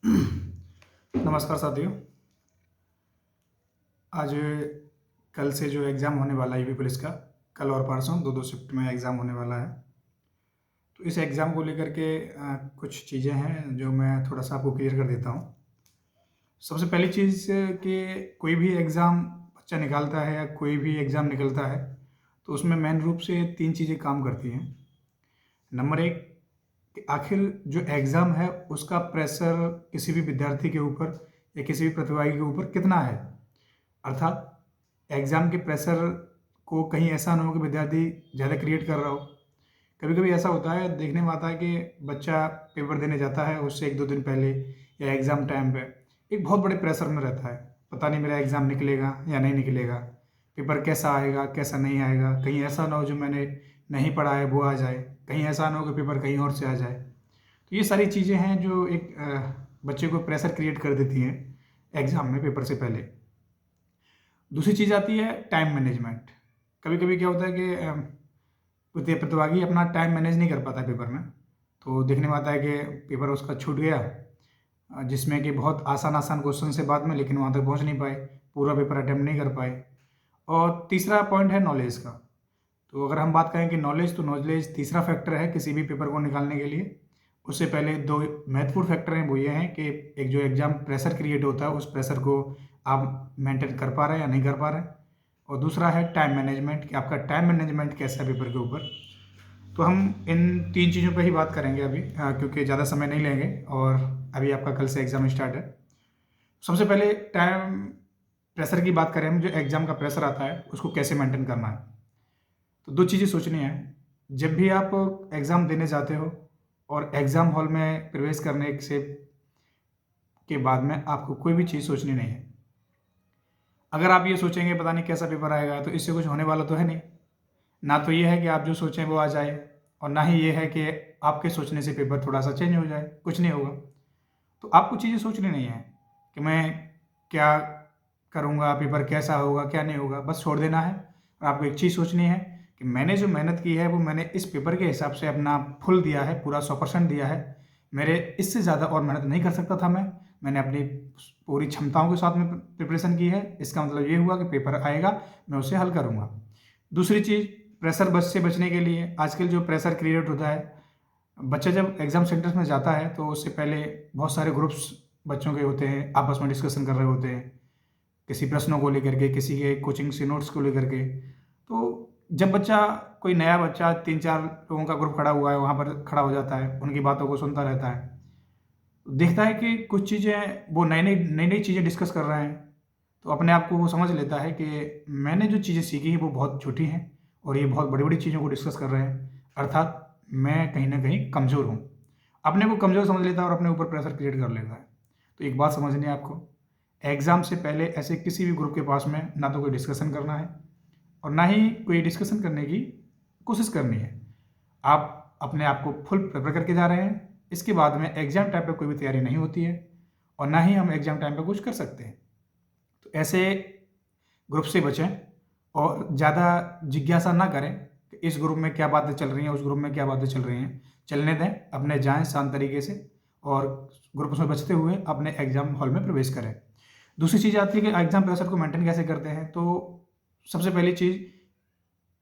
नमस्कार साथियों। आज कल से जो एग्ज़ाम होने वाला है यूपी पुलिस का, कल और परसों दो शिफ्ट में एग्ज़ाम होने वाला है। तो इस एग्ज़ाम को लेकर के कुछ चीज़ें हैं जो मैं थोड़ा-सा आपको क्लियर कर देता हूँ। सबसे पहली चीज़ कि कोई भी एग्ज़ाम बच्चा निकालता है या कोई भी एग्ज़ाम निकलता है, तो उसमें मेन रूप से 3 चीज़ें काम करती हैं। नंबर 1 कि आखिर जो एग्ज़ाम है उसका प्रेशर किसी भी विद्यार्थी के ऊपर या किसी भी प्रतिभागी के ऊपर कितना है। अर्थात एग्ज़ाम के प्रेशर को कहीं ऐसा ना हो कि विद्यार्थी ज़्यादा क्रिएट कर रहा हो। कभी-कभी ऐसा होता है, देखने में आता है कि बच्चा पेपर देने जाता है, उससे 1-2 दिन पहले या एग्ज़ाम टाइम पे एक बहुत बड़े प्रेशर में रहता है। पता नहीं मेरा एग्ज़ाम निकलेगा या नहीं निकलेगा, पेपर कैसा आएगा, कैसा नहीं आएगा, कहीं ऐसा ना हो जो मैंने नहीं पढ़ा है वो आ जाए, कहीं ऐसा ना हो कि पेपर कहीं और से आ जाए। तो ये सारी चीज़ें हैं जो एक बच्चे को प्रेशर क्रिएट कर देती हैं एग्ज़ाम में पेपर से पहले। दूसरी चीज़ आती है टाइम मैनेजमेंट। कभी-कभी क्या होता है कि प्रतिभागी अपना टाइम मैनेज नहीं कर पाता पेपर में, तो देखने में आता है कि पेपर उसका छूट गया, जिसमें कि बहुत आसान-आसान क्वेश्चन से बाद में, लेकिन वहाँ तक पहुँच नहीं पाए, पूरा पेपर अटेम्प्ट नहीं कर पाए। और तीसरा पॉइंट है नॉलेज का। तो अगर हम बात करें कि नॉलेज, तो नॉलेज तीसरा फैक्टर है किसी भी पेपर को निकालने के लिए। उससे पहले 2 महत्वपूर्ण फैक्टर हैं, वो ये हैं कि एक जो एग्ज़ाम प्रेशर क्रिएट होता है, उस प्रेशर को आप मेंटेन कर पा रहे हैं या नहीं कर पा रहे हैं। और दूसरा है टाइम मैनेजमेंट, कि आपका टाइम मैनेजमेंट कैसा है पेपर के ऊपर। तो हम इन 3 चीज़ों पे ही बात करेंगे अभी, क्योंकि ज़्यादा समय नहीं लेंगे और अभी आपका कल से एग्ज़ाम स्टार्ट है। सबसे पहले टाइम प्रेशर की बात करें हम, जो एग्ज़ाम का प्रेशर आता है, उसको कैसे मेंटेन करना है। तो 2 चीज़ें सोचनी है। जब भी आप एग्ज़ाम देने जाते हो और एग्ज़ाम हॉल में प्रवेश करने से के बाद में आपको कोई भी चीज़ सोचनी नहीं है। अगर आप ये सोचेंगे पता नहीं कैसा पेपर आएगा, तो इससे कुछ होने वाला तो है नहीं। ना तो ये है कि आप जो सोचें वो आ जाए, और ना ही ये है कि आपके सोचने से पेपर थोड़ा-सा चेंज हो जाए, कुछ नहीं होगा। तो आपको चीज़ें सोचनी नहीं है कि मैं क्या करूँगा, पेपर कैसा होगा, क्या नहीं होगा, बस छोड़ देना है। और आपको एक चीज़ सोचनी है कि मैंने जो मेहनत की है, वो मैंने इस पेपर के हिसाब से अपना फुल दिया है, पूरा 100% दिया है। मेरे इससे ज़्यादा और मेहनत नहीं कर सकता था मैं। मैंने अपनी पूरी क्षमताओं के साथ में प्रिपरेशन की है। इसका मतलब ये हुआ कि पेपर आएगा, मैं उसे हल करूँगा। दूसरी चीज़, प्रेशर से बचने के लिए आजकल जो प्रेशर क्रिएट होता है, बच्चा जब एग्ज़ाम सेंटर्स में जाता है तो उससे पहले बहुत सारे ग्रुप्स बच्चों के होते हैं, आपस में डिस्कशन कर रहे होते हैं, किसी प्रश्नों को लेकर के, किसी के कोचिंग से नोट्स को लेकर के। तो जब बच्चा, कोई नया बच्चा 3-4 लोगों का ग्रुप खड़ा हुआ है, वहाँ पर खड़ा हो जाता है, उनकी बातों को सुनता रहता है, देखता है कि कुछ चीज़ें वो नई-नई चीज़ें डिस्कस कर रहे हैं, तो अपने आप को वो समझ लेता है कि मैंने जो चीज़ें सीखी हैं वो बहुत छोटी हैं और ये बहुत बड़ी-बड़ी चीज़ों को डिस्कस कर रहे हैं। अर्थात मैं कहीं न कहीं कमज़ोर हूँ। अपने को कमज़ोर समझ लेता है और अपने ऊपर प्रेशर क्रिएट कर लेता है। तो एक बात समझनी है आपको, एग्ज़ाम से पहले ऐसे किसी भी ग्रुप के पास में ना तो कोई डिस्कशन करना है और ना ही कोई डिस्कशन करने की कोशिश करनी है। आप अपने आप को फुल प्रिपेयर करके जा रहे हैं, इसके बाद में एग्ज़ाम टाइम पे कोई भी तैयारी नहीं होती है और ना ही हम एग्ज़ाम टाइम पे कुछ कर सकते हैं। तो ऐसे ग्रुप से बचें और ज़्यादा जिज्ञासा ना करें कि इस ग्रुप में क्या बातें चल रही हैं, उस ग्रुप में क्या बातें चल रही हैं। चलने दें, अपने जाएँ शांत तरीके से और ग्रुप से बचते हुए अपने एग्ज़ाम हॉल में प्रवेश करें। दूसरी चीज़ आती है कि एग्ज़ाम प्रेशर को मेंटेन कैसे करते हैं, तो सबसे पहली चीज़,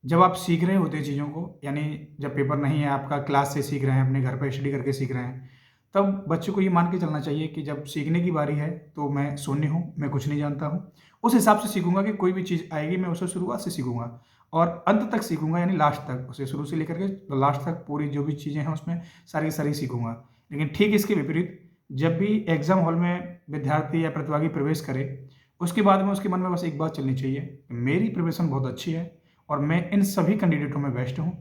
जब आप सीख रहे होते हैं चीज़ों को, यानी जब पेपर नहीं है आपका, क्लास से सीख रहे हैं, अपने घर पे स्टडी करके सीख रहे हैं, तब बच्चे को ये मान के चलना चाहिए कि जब सीखने की बारी है तो मैं शून्य हूँ, मैं कुछ नहीं जानता हूँ। उस हिसाब से सीखूँगा कि कोई भी चीज़ आएगी मैं उसे शुरुआत से सीखूँगा और अंत तक सीखूँगा, यानी लास्ट तक, उसे शुरू से लेकर के लास्ट तक पूरी जो भी चीज़ें हैं उसमें सारी की सारी सीखूँगा। लेकिन ठीक इसके विपरीत, जब भी एग्ज़ाम हॉल में विद्यार्थी या प्रतिभागी प्रवेश करे, उसके बाद में उसके मन में बस एक बात चलनी चाहिए, मेरी प्रिपरेशन बहुत अच्छी है और मैं इन सभी कैंडिडेटों में बेस्ट हूँ।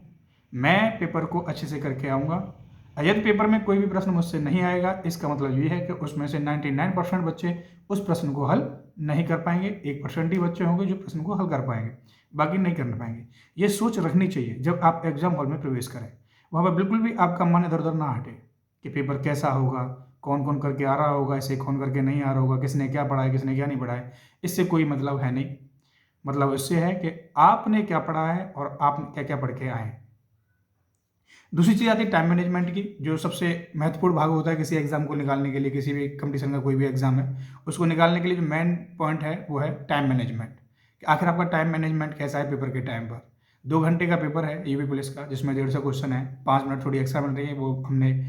मैं पेपर को अच्छे से करके आऊँगा। यदि पेपर में कोई भी प्रश्न मुझसे नहीं आएगा, इसका मतलब ये है कि उसमें से 99% बच्चे उस प्रश्न को हल नहीं कर पाएँगे, 1% ही बच्चे होंगे जो प्रश्न को हल कर पाएँगे, बाकी नहीं कर पाएँगे। ये सोच रखनी चाहिए जब आप एग्ज़ाम हॉल में प्रवेश करें। वहाँ पर बिल्कुल भी आपका मन इधर-उधर ना हटे कि पेपर कैसा होगा, कौन-कौन करके आ रहा होगा, ऐसे कौन करके नहीं आ रहा होगा, किसने क्या पढ़ा है, किसने क्या नहीं पढ़ा है। इससे कोई मतलब है नहीं। मतलब इससे है कि आपने क्या पढ़ा है और आप क्या-क्या पढ़ के आए हैं। दूसरी चीज़ आती है टाइम मैनेजमेंट की, जो सबसे महत्वपूर्ण भाग होता है किसी एग्ज़ाम को निकालने के लिए, किसी भी कंपटीशन का कोई भी एग्ज़ाम है, उसको निकालने के लिए जो मेन पॉइंट है वो है टाइम मैनेजमेंट। कि आखिर आपका टाइम मैनेजमेंट कैसा है पेपर के टाइम पर। 2 घंटे का पेपर है यूपी पुलिस का, जिसमें 150 क्वेश्चन है, 5 मिनट थोड़ी एक्स्ट्रा मिल रही है, वो हमने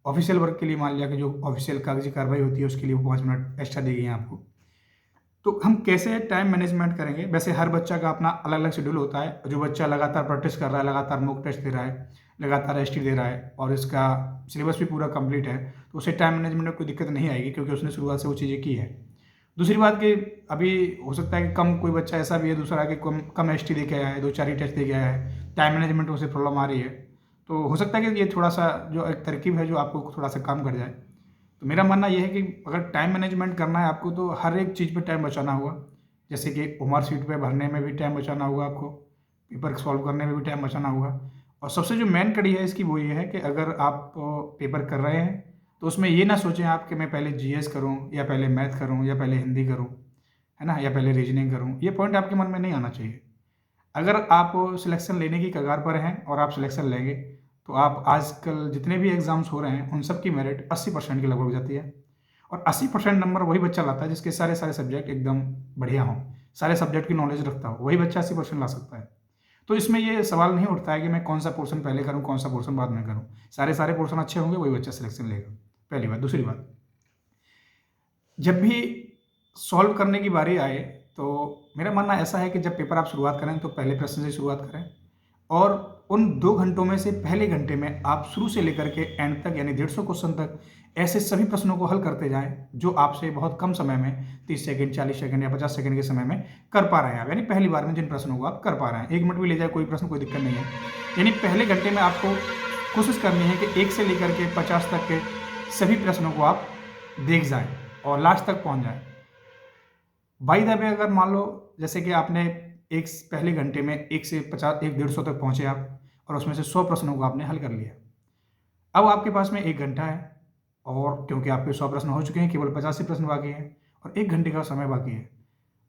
ऑफिशियल वर्क के लिए मान लिया कि जो ऑफिशियल कागजी कार्रवाई होती है उसके लिए वो 5 मिनट एक्स्ट्रा दी गई है आपको। तो हम कैसे टाइम मैनेजमेंट करेंगे? वैसे हर बच्चा का अपना अलग-अलग शेड्यूल होता है। जो बच्चा लगातार प्रैक्टिस कर रहा है, लगातार मॉक टेस्ट दे रहा है, लगातार एसटी दे रहा है और इसका सिलेबस भी पूरा कंप्लीट है, तो उसे टाइम मैनेजमेंट में कोई दिक्कत नहीं आएगी, क्योंकि उसने शुरुआत से वो चीज़ें की है। दूसरी बात कि अभी हो सकता है कि कम कोई बच्चा ऐसा भी है दूसरा कि कम कम एसटी दे के आया है, 2-4 ही टेस्ट दे के आया है, टाइम मैनेजमेंट में उसे प्रॉब्लम आ रही है। तो हो सकता है कि ये थोड़ा-सा जो एक तरकीब है जो आपको थोड़ा-सा काम कर जाए। तो मेरा मानना ये है कि अगर टाइम मैनेजमेंट करना है आपको, तो हर एक चीज़ पे टाइम बचाना होगा। जैसे कि मार्कशीट पे भरने में भी टाइम बचाना होगा आपको, पेपर सॉल्व करने में भी टाइम बचाना होगा। और सबसे जो मेन कड़ी है इसकी वो ये है कि अगर आप पेपर कर रहे हैं, तो उसमें ये ना सोचें आप कि मैं पहले जीएस करूँ या पहले मैथ करूँ या पहले हिंदी करूँ, है ना? या पहले रीजनिंग करूँ। ये पॉइंट आपके मन में नहीं आना चाहिए। अगर आप सिलेक्शन लेने की कगार पर हैं और आप सिलेक्शन लेंगे, तो आप आजकल जितने भी एग्ज़ाम्स हो रहे हैं, उन सब की मेरिट 80% के लगभग हो जाती है। और 80% नंबर वही बच्चा लाता है जिसके सारे सब्जेक्ट एकदम बढ़िया हों, सारे सब्जेक्ट की नॉलेज रखता हो, वही बच्चा 80% ला सकता है। तो इसमें ये सवाल नहीं उठता है कि मैं कौन-सा पोर्शन पहले करूँ, कौन-सा पोर्शन बाद में करूँ। सारे पोर्शन अच्छे होंगे, वही बच्चा सिलेक्शन लेगा, पहली बात। दूसरी बात, जब भी सॉल्व करने की बारी आए, तो मेरा मानना ऐसा है कि जब पेपर आप शुरुआत करें, तो पहले प्रश्न से शुरुआत करें और उन 2 घंटों में से पहले घंटे में आप शुरू से लेकर के एंड तक, यानी 150 क्वेश्चन तक ऐसे सभी प्रश्नों को हल करते जाएँ, जो आपसे बहुत कम समय में 30 सेकंड, 40 सेकंड या 50 सेकंड के समय में कर पा रहे हैं आप। यानी पहली बार में जिन प्रश्नों को आप कर पा रहे हैं। 1 मिनट भी ले जाए कोई प्रश्न, कोई दिक्कत नहीं है। यानी पहले घंटे में आपको कोशिश करनी है कि 1 से लेकर के 50 तक के सभी प्रश्नों को आप देख जाएँ और लास्ट तक पहुँच जाएँ। बाय द वे, अगर मान लो जैसे कि आपने पहले घंटे में 1 से 50 1 150 तक पहुँचे आप और उसमें से 100 प्रश्नों को आपने हल कर लिया। अब आपके पास में 1 घंटा है और क्योंकि आपके 100 प्रश्न हो चुके हैं, केवल 50 ही प्रश्न बाकी हैं और 1 घंटे का समय बाकी है।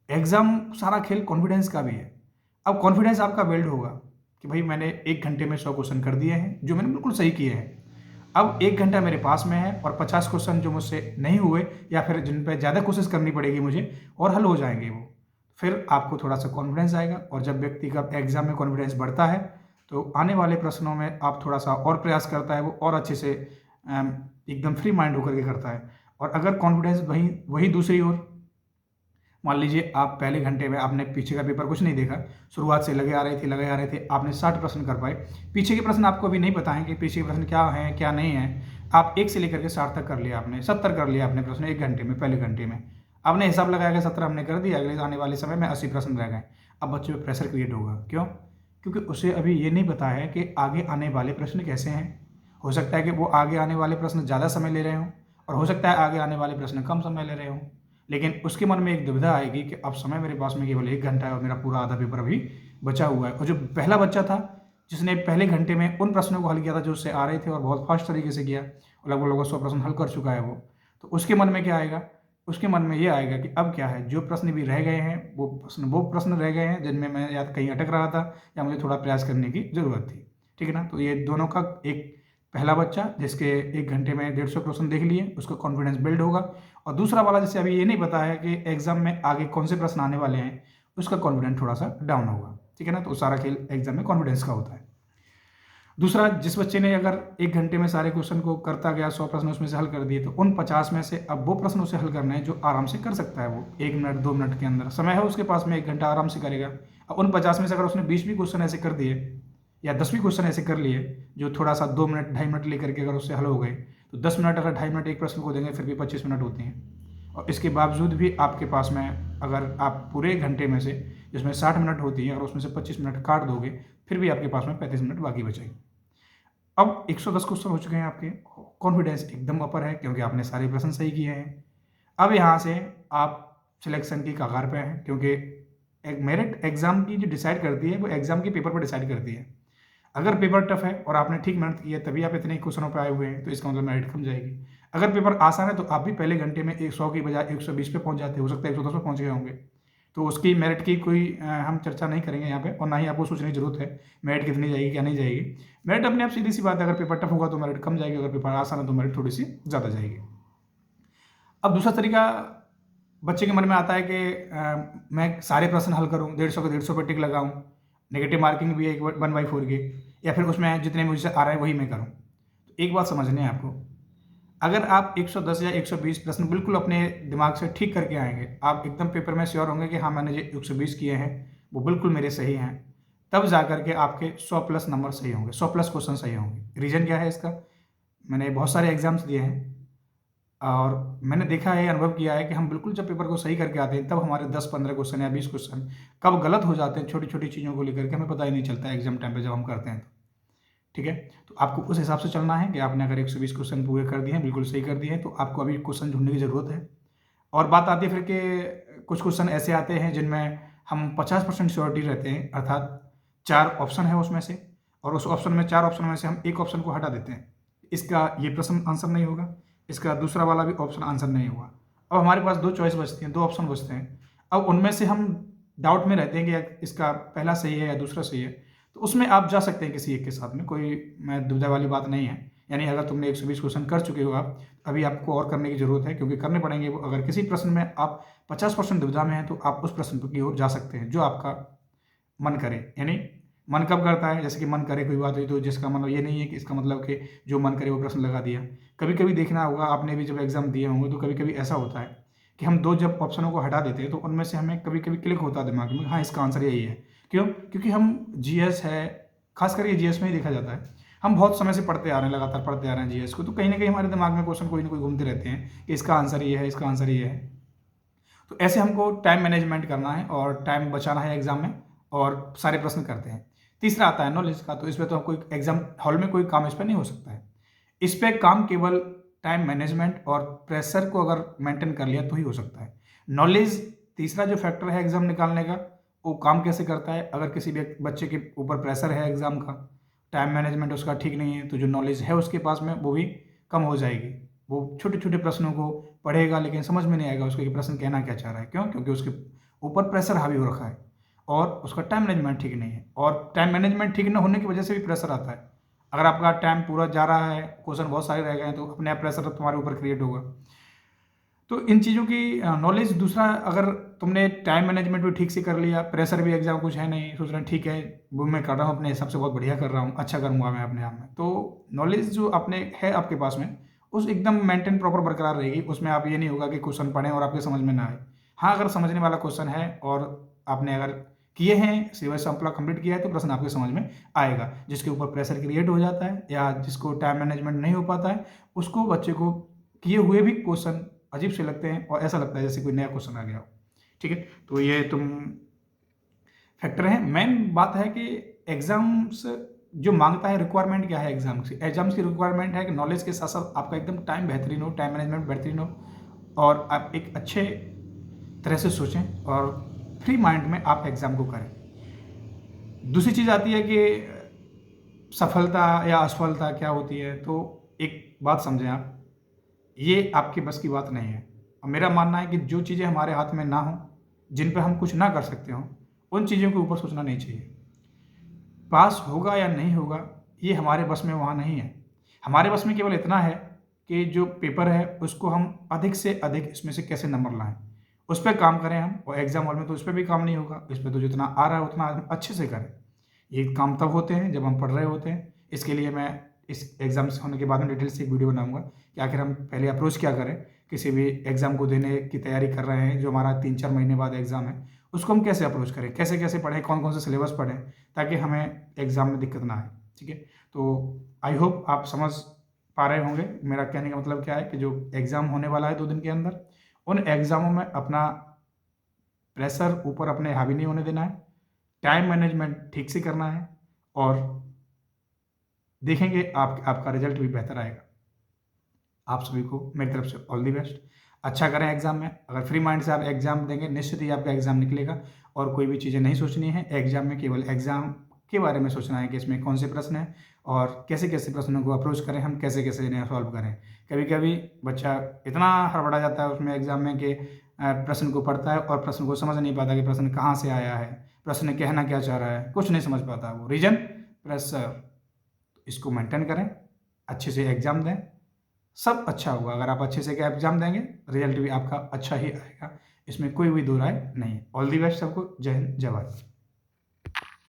एग्ज़ाम सारा खेल कॉन्फिडेंस का भी है। अब कॉन्फिडेंस आपका बिल्ड होगा कि भाई मैंने 1 घंटे में 100 क्वेश्चन कर दिए हैं, जो मैंने बिल्कुल सही किए हैं। अब 1 घंटा मेरे पास में है और 50 क्वेश्चन जो मुझसे नहीं हुए या फिर जिन पे ज़्यादा कोशिश करनी पड़ेगी मुझे और हल हो जाएँगे वो। फिर आपको थोड़ा-सा कॉन्फिडेंस आएगा और जब व्यक्ति का एग्ज़ाम में कॉन्फिडेंस बढ़ता है, तो आने वाले प्रश्नों में आप थोड़ा-सा और प्रयास करता है वो और अच्छे से एकदम फ्री माइंड होकर के करता है। और अगर कॉन्फिडेंस वहीं वहीं दूसरी ओर, मान लीजिए आप पहले घंटे में आपने पीछे का पेपर कुछ नहीं देखा, शुरुआत से लगे आ रहे थे, आपने 60 प्रश्न कर पाए। पीछे के प्रश्न आपको अभी नहीं पता है कि पीछे के प्रश्न क्या हैं, क्या नहीं हैं। आप 1 से लेकर के 60 तक कर लिया आपने, 70 कर लिया आपने प्रश्न 1 घंटे में, पहले घंटे में। आपने हिसाब लगाया कि 17 हमने कर दिया, अगले आने वाले समय में 80 प्रश्न रह गए। अब बच्चे पे प्रेशर क्रिएट होगा, क्यों? क्योंकि उसे अभी ये नहीं पता है कि आगे आने वाले प्रश्न कैसे हैं। हो सकता है कि वो आगे आने वाले प्रश्न ज़्यादा समय ले रहे हों और हो सकता है आगे आने वाले प्रश्न कम समय ले रहे हों। लेकिन उसके मन में एक दुविधा आएगी कि अब समय मेरे पास में केवल 1 घंटा है और मेरा पूरा आधा पेपर अभी बचा हुआ है। और जो पहला बच्चा था, जिसने पहले घंटे में उन प्रश्नों को हल किया था जो उससे आ रहे थे और बहुत फास्ट तरीके से किया और लगभग 100 प्रश्न हल कर चुका है वो। तो उसके मन में क्या आएगा? उसके मन में ये आएगा कि अब क्या है, जो प्रश्न भी रह गए हैं, वो प्रश्न रह गए हैं जिनमें मैं या कहीं अटक रहा था या मुझे थोड़ा प्रयास करने की ज़रूरत थी। ठीक है ना? तो ये दोनों का एक, पहला बच्चा जिसके 1 घंटे में 150 क्वेश्चन देख लिए, उसका कॉन्फिडेंस बिल्ड होगा और दूसरा वाला जिसे अभी ये नहीं पता है कि एग्ज़ाम में आगे कौन से प्रश्न आने वाले हैं, उसका कॉन्फिडेंस थोड़ा-सा डाउन होगा। ठीक है ना? तो सारा खेल एग्ज़ाम में कॉन्फिडेंस का होता है। दूसरा, जिस बच्चे ने अगर 1 घंटे में सारे क्वेश्चन को करता गया, 100 प्रश्न उसमें से हल कर दिए, तो उन 50 में से अब वो प्रश्न उसे हल करने हैं जो आराम से कर सकता है वो 1 मिनट, 2 मिनट के अंदर। समय है उसके पास में, 1 घंटा आराम से करेगा। अब उन 50 में से अगर उसने 20 भी क्वेश्चन ऐसे कर दिए या 10 भी क्वेश्चन ऐसे कर लिए जो थोड़ा-सा 2 मिनट, ढाई मिनट लेकर के अगर उससे हल हो गए, तो 10 मिनट अगर ढाई मिनट एक प्रश्न को देंगे, फिर भी 25 मिनट होते हैं। और इसके बावजूद भी आपके पास में, अगर आप पूरे घंटे में से जिसमें 60 मिनट होती है, अगर उसमें से 25 मिनट काट दोगे, फिर भी आपके पास में 35 मिनट बाकी बचेंगे। अब 110 क्वेश्चन हो चुके हैं आपके, कॉन्फिडेंस एकदम अपर है क्योंकि आपने सारे प्रश्न सही किए हैं। अब यहाँ से आप सिलेक्शन की कगार पे हैं, क्योंकि एक मेरिट एग्ज़ाम की जो डिसाइड करती है, वो एग्ज़ाम के पेपर पर डिसाइड करती है। अगर पेपर टफ है और आपने ठीक मेहनत की है, तभी आप इतने क्वेश्चनों पे आए हुए हैं, तो इसका मतलब मेरिट कम जाएगी। अगर पेपर आसान है, तो आप भी पहले घंटे में 100 की बजाय 120 पे पहुँच जाते, हो सकता है 110 पे पहुँच गए होंगे। तो उसकी मेरिट की कोई हम चर्चा नहीं करेंगे यहाँ पे, और ना ही आपको सोचने की जरूरत है मेरिट कितनी जाएगी क्या नहीं जाएगी। मेरिट अपने आप सीधी सी बात है, अगर पेपर टफ होगा तो मेरिट कम जाएगी, अगर पेपर आसान है तो मेरिट थोड़ी सी ज़्यादा जाएगी। अब दूसरा तरीका बच्चे के मन में आता है कि मैं सारे प्रश्न हल करूँ, 150 के 150 पे टिक लगाऊँ, नेगेटिव मार्किंग भी है 1/4 की, या फिर उसमें जितने मुझसे आ रहे हैं वही मैं करूँ। तो एक बात समझनी है आपको, अगर आप 110 या 120 प्रश्न बिल्कुल अपने दिमाग से ठीक करके आएंगे, आप एकदम पेपर में श्योर होंगे कि हाँ मैंने जो 120 किए हैं वो बिल्कुल मेरे सही हैं, तब जा करके आपके 100 प्लस नंबर सही होंगे, 100 प्लस क्वेश्चन सही होंगे। रीज़न क्या है इसका? मैंने बहुत सारे एग्जाम्स दिए हैं और मैंने देखा है, अनुभव किया है कि हम बिल्कुल जब पेपर को सही करके आते हैं तब हमारे 10-15 क्वेश्चन या 20 क्वेश्चन कब गलत हो जाते हैं, छोटी छोटी चीज़ों को लेकर के हमें पता ही नहीं चलता है एग्जाम टाइम पे जब हम करते हैं तो। ठीक है, तो आपको उस हिसाब से चलना है कि आपने अगर 120 क्वेश्चन पूरे कर दिए हैं, बिल्कुल सही कर दिए हैं, तो आपको अभी क्वेश्चन ढूंढने की ज़रूरत है। और बात आती है फिर कि कुछ क्वेश्चन ऐसे आते हैं जिनमें हम 50% श्योरिटी रहते हैं, अर्थात 4 ऑप्शन है उसमें से, और उस ऑप्शन में 4 ऑप्शन में से हम एक ऑप्शन को हटा देते हैं, इसका ये प्रश्न आंसर नहीं होगा, इसका दूसरा वाला भी ऑप्शन आंसर नहीं होगा। अब हमारे पास 2 चॉइस बचती हैं, 2 ऑप्शन बचते हैं। अब उनमें से हम डाउट में रहते हैं कि यार इसका पहला सही है या दूसरा सही है, तो उसमें आप जा सकते हैं किसी एक के साथ में, कोई मैं दुविधा वाली बात नहीं है। यानी अगर तुमने 120 क्वेश्चन कर चुके हो आप, अभी आपको और करने की ज़रूरत है, क्योंकि करने पड़ेंगे वो। अगर किसी प्रश्न में आप 50% दुविधा में हैं तो आप उस प्रश्न की ओर जा सकते हैं जो आपका मन करे। यानी मन कब करता है, जैसे कि मन करे कोई बात हुई तो जिसका मतलब ये नहीं है कि इसका मतलब कि जो मन करे वो प्रश्न लगा दिया। कभी कभी देखना होगा, आपने भी जब एग्जाम दिए होंगे तो कभी कभी ऐसा होता है कि हम 2 जब ऑप्शनों को हटा देते हैं तो उनमें से हमें कभी कभी क्लिक होता है दिमाग में, हाँ इसका आंसर यही है। क्यों? क्योंकि हम जीएस है, खासकर ये जीएस में ही देखा जाता है, हम बहुत समय से पढ़ते आ रहे हैं, लगातार पढ़ते आ रहे हैं जीएस को, तो कहीं ना कहीं हमारे दिमाग में क्वेश्चन कोई ना कोई घूमते रहते हैं कि इसका आंसर ये है, इसका आंसर ये है। तो ऐसे हमको टाइम मैनेजमेंट करना है और टाइम बचाना है एग्जाम में, और सारे प्रश्न करते हैं। तीसरा आता है नॉलेज का, तो इस पर तो कोई एग्जाम हॉल में कोई काम इस पर नहीं हो सकता है। इस पर काम केवल टाइम मैनेजमेंट और प्रेशर को अगर मेंटेन कर लिया तो ही हो सकता है। नॉलेज तीसरा जो फैक्टर है एग्जाम निकालने का, वो काम कैसे करता है। अगर किसी भी बच्चे के ऊपर प्रेशर है एग्जाम का, टाइम मैनेजमेंट उसका ठीक नहीं है, तो जो नॉलेज है उसके पास में वो भी कम हो जाएगी। वो छोटे छोटे प्रश्नों को पढ़ेगा लेकिन समझ में नहीं आएगा उसको कि प्रश्न कहना क्या चाह रहा है। क्यों? क्योंकि उसके ऊपर प्रेशर हावी हो रखा है और उसका टाइम मैनेजमेंट ठीक नहीं है, और टाइम मैनेजमेंट ठीक न होने की वजह से भी प्रेशर आता है। अगर आपका टाइम पूरा जा रहा है, क्वेश्चन बहुत सारे रह गए हैं, तो अपने आप प्रेशर तुम्हारे ऊपर क्रिएट होगा। तो इन चीज़ों की नॉलेज। दूसरा, अगर तुमने टाइम मैनेजमेंट भी ठीक से कर लिया, प्रेशर भी एग्जाम कुछ है नहीं, सोच रहे हैं ठीक है वो मैं कर रहा हूँ अपने हिसाब से, बहुत बढ़िया कर रहा हूँ, अच्छा करूँगा मैं अपने आप में, तो नॉलेज जो अपने है आपके पास में उस एकदम मेंटेन प्रॉपर बरकरार रहेगी। उसमें आप ये नहीं होगा कि क्वेश्चन पढ़ें और आपके समझ में ना आए। हाँ, अगर समझने वाला क्वेश्चन है और आपने अगर किए हैं, सिलेबस अपना कंप्लीट किया है, तो प्रश्न आपके समझ में आएगा। जिसके ऊपर प्रेशर क्रिएट हो जाता है या जिसको टाइम मैनेजमेंट नहीं हो पाता है, उसको बच्चे को किए हुए भी क्वेश्चन अजीब से लगते हैं और ऐसा लगता है जैसे कोई नया क्वेश्चन आ गया हो। ठीक है, तो ये तुम फैक्टर है। मेन बात है कि एग्जाम्स जो मांगता है, रिक्वायरमेंट क्या है एग्जाम्स की रिक्वायरमेंट है कि नॉलेज के साथ साथ आपका एकदम टाइम बेहतरीन हो, टाइम मैनेजमेंट बेहतरीन हो, और आप एक अच्छे तरह से सोचें और फ्री माइंड में आप एग्ज़ाम को करें। दूसरी चीज़ आती है कि सफलता या असफलता क्या होती है। तो एक बात समझें आप, ये आपके बस की बात नहीं है। और मेरा मानना है कि जो चीज़ें हमारे हाथ में ना हो, जिन पे हम कुछ ना कर सकते हों, उन चीज़ों के ऊपर सोचना नहीं चाहिए। पास होगा या नहीं होगा ये हमारे बस में वहाँ नहीं है। हमारे बस में केवल इतना है कि जो पेपर है उसको हम अधिक से अधिक इसमें से कैसे नंबर लाएं, उस पर काम करें हम। और एग्जाम हॉल में तो उस पर भी काम नहीं होगा, इस पर तो जितना आ रहा है उतना हम अच्छे से करें। ये काम तब होते हैं जब हम पढ़ रहे होते हैं। इसके लिए मैं इस एग्जाम्स होने के बाद में डिटेल से एक वीडियो बनाऊंगा कि आखिर हम पहले अप्रोच क्या करें, किसी भी एग्जाम को देने की तैयारी कर रहे हैं जो हमारा 3-4 महीने बाद एग्जाम है, उसको हम कैसे अप्रोच करें, कैसे कैसे पढ़ें, कौन कौन से सिलेबस पढ़ें, ताकि हमें एग्जाम में दिक्कत ना आए। ठीक है, तो आई होप आप समझ पा रहे होंगे मेरा कहने का मतलब क्या है, कि जो एग्ज़ाम होने वाला है 2 दिन के अंदर, उन एग्ज़ामों में अपना प्रेशर ऊपर अपने हावी नहीं होने देना है, टाइम मैनेजमेंट ठीक से करना है, और देखेंगे आपका रिजल्ट भी बेहतर आएगा। आप सभी को मेरी तरफ से ऑल दी बेस्ट। अच्छा करें एग्जाम में। अगर फ्री माइंड से आप एग्जाम देंगे, निश्चित ही आपका एग्जाम निकलेगा। और कोई भी चीज़ें नहीं सोचनी है एग्जाम में, केवल एग्जाम के बारे में सोचना है कि इसमें कौन से प्रश्न हैं और कैसे कैसे प्रश्नों को अप्रोच करें, हम कैसे कैसे इन्हें सॉल्व करें। कभी कभी बच्चा इतना हड़बड़ा जाता है उसमें एग्जाम में कि प्रश्न को पढ़ता है और प्रश्न को समझ नहीं पाता कि प्रश्न कहाँ से आया है, प्रश्न कहना क्या चाह रहा है, कुछ नहीं समझ पाता वो। रीजन प्लस इसको मेंटेन करें, अच्छे से एग्ज़ाम दें, सब अच्छा होगा। अगर आप अच्छे से एग्ज़ाम देंगे, रिजल्ट भी आपका अच्छा ही आएगा, इसमें कोई भी दो राय नहीं है। ऑल दी बेस्ट सबको। जय हिंद, जय भारत।